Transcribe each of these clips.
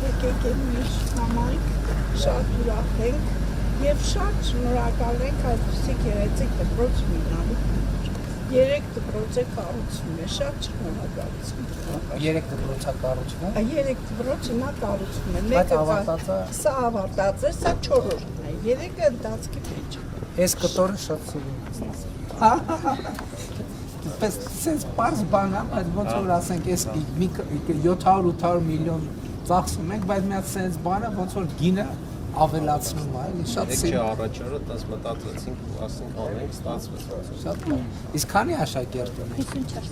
եկեք են մեր համայնք, շատ ուրախ ենք և շատ շնորհակալ ենք այդպիսի գեղեցիկ դպրոց ունենալու համար։ 3 դպրոց է կառուցվում է, շատ շնորհակալություն։ 3 դպրոց է կառուցվում։ 3 դպրոցը նա կառուցվում է։ Մեկը սա ավարտած է, սա 4-րդն է, 3-ը ընթացքի մեջ է։ Այս կտորը շատ սիրում եմ։ Սենց պարզ բան է, բայց ոնց որ ասենք, ես 700-800 միլիոն ծախսում ենք, բայց մի հատ սենց բան է, ոնց որ գինը ավելացնում է, շատ սիրում։ Եկի առաջարը տես մտածեցինք, ասենք անենք, ստացվեց։ Շատ բան։ Իսկ քանի աշակերտ ունեք։ 54։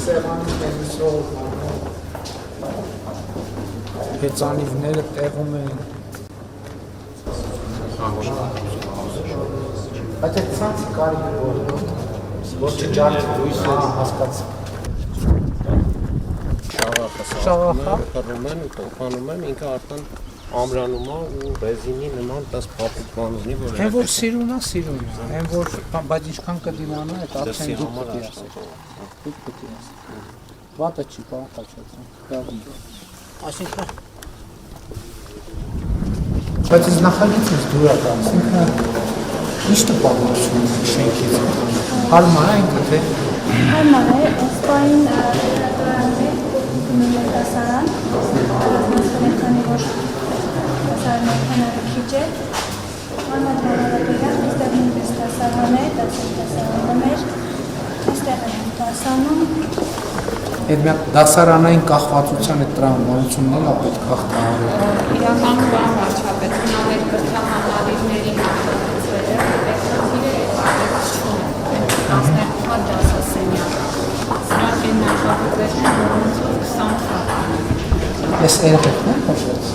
Սեղանի տենիսով, հեծանիվները տեղում են։ Բայց այդ ցանցի կարիք որ չջարդի լույսը հասկաց։ Շաղախը հռում են ու տոփանում են, ինքը արդեն ամրանում է ու ռեզինի նման 10 փափուկ բանուզնի, որ Այն որ սիրուն է, այն որ բայց ինչքան կդիմանա, այդ արդեն դուք պետք է ասեք։ Դուք պետք է ասեք։ Վատը չի, բան խաչացան։ Այսինքն բայց այս նախագիծից դուր է գալիս, ինքը ինչ տպավորություն ունի շենքից։ Հարմար է ինքը թե։ Հարմար է, սպային գնում է դասարան, քանի որ դասարանը քիչ է, հարմար հարաբերական, այստեղ նույնպես դասարան է, դասարանը մեր, այստեղ են դասանում։ Այդ միակ դասարանային կախվածության այդ տրամաբանությունն էլ պետք է հաղթահարել։ Իրականում բան վարչապետ, ունաներ կրթահամալիրների նախագծվել է, պետքացիրը այդպես չունեն, 12 հատ դասասենյակ, սրանք են նախագծել որոնցով 20 հատ։ Ես երեխեքն եմ հաշվեց։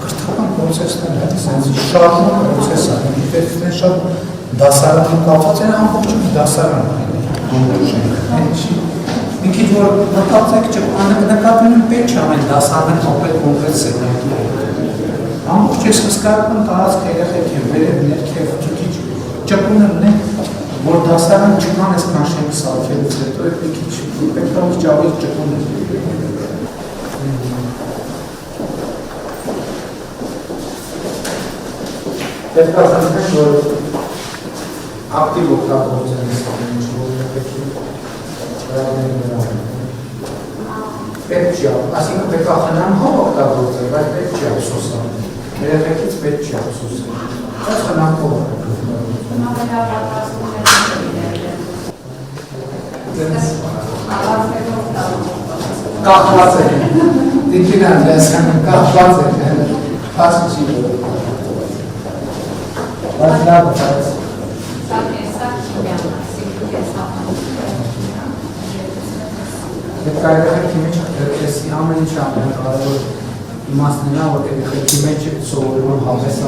Կրթական պրոցեսներ են, շարժման պրոցես է, դեպքն շատ դասարանի կապված են, ամբողջ դասարան մի քիչ որ մտածեք, նկատվում պետք չէ ամեն դասարանը կապել կոնկրետ սենյակի ամբողջ ես հսկայական տարածք երեխեք են, վերև ներքև քիչ ճկուն ունեն, որ դասարան չկան այսքան շենք սարքելուց հետո մի քիչ պետք է ավելի ճկուն է։ Պետք է ասենք, որ ակտիվ օգտագործեն այս ամենը, որ պետք է պետք չի, այսինքն պետք է խնամքով օգտագործել, բայց պետք չի ափսոսել։ Երեխեքից պետք չի ափսոսել։ Բայց խնամքով կախված է։ Դիքինան լեսանը կախված է, փասը չի որ։ Բայց լավ է։ Պետք է երեխեքի մեջ էսի ամեն ինչ ամենակարևոր իմաստն է, որ երեխեքի մեջ սովորում հավես է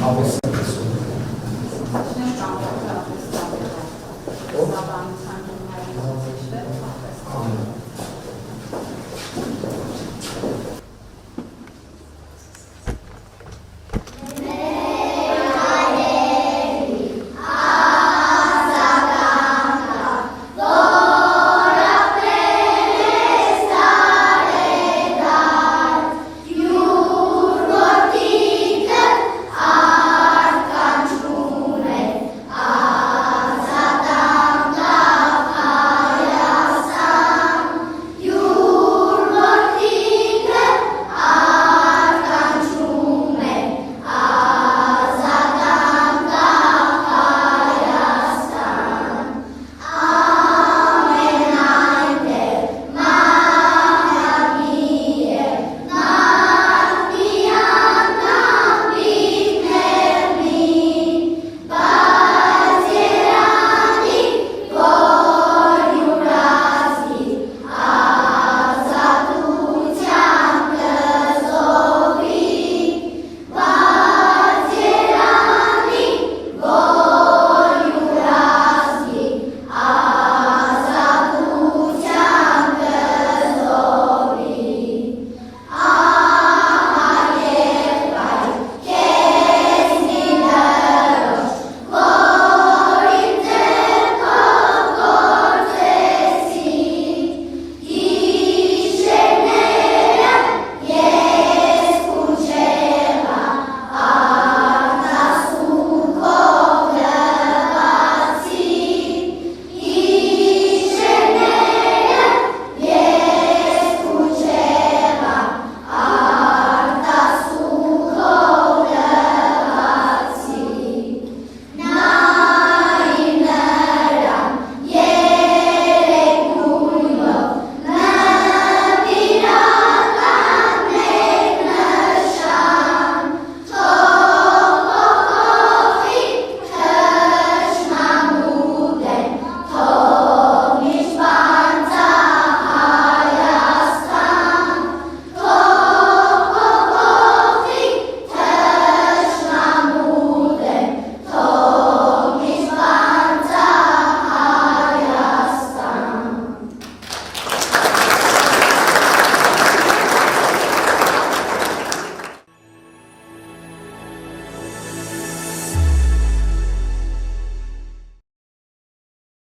հավես է սովորում։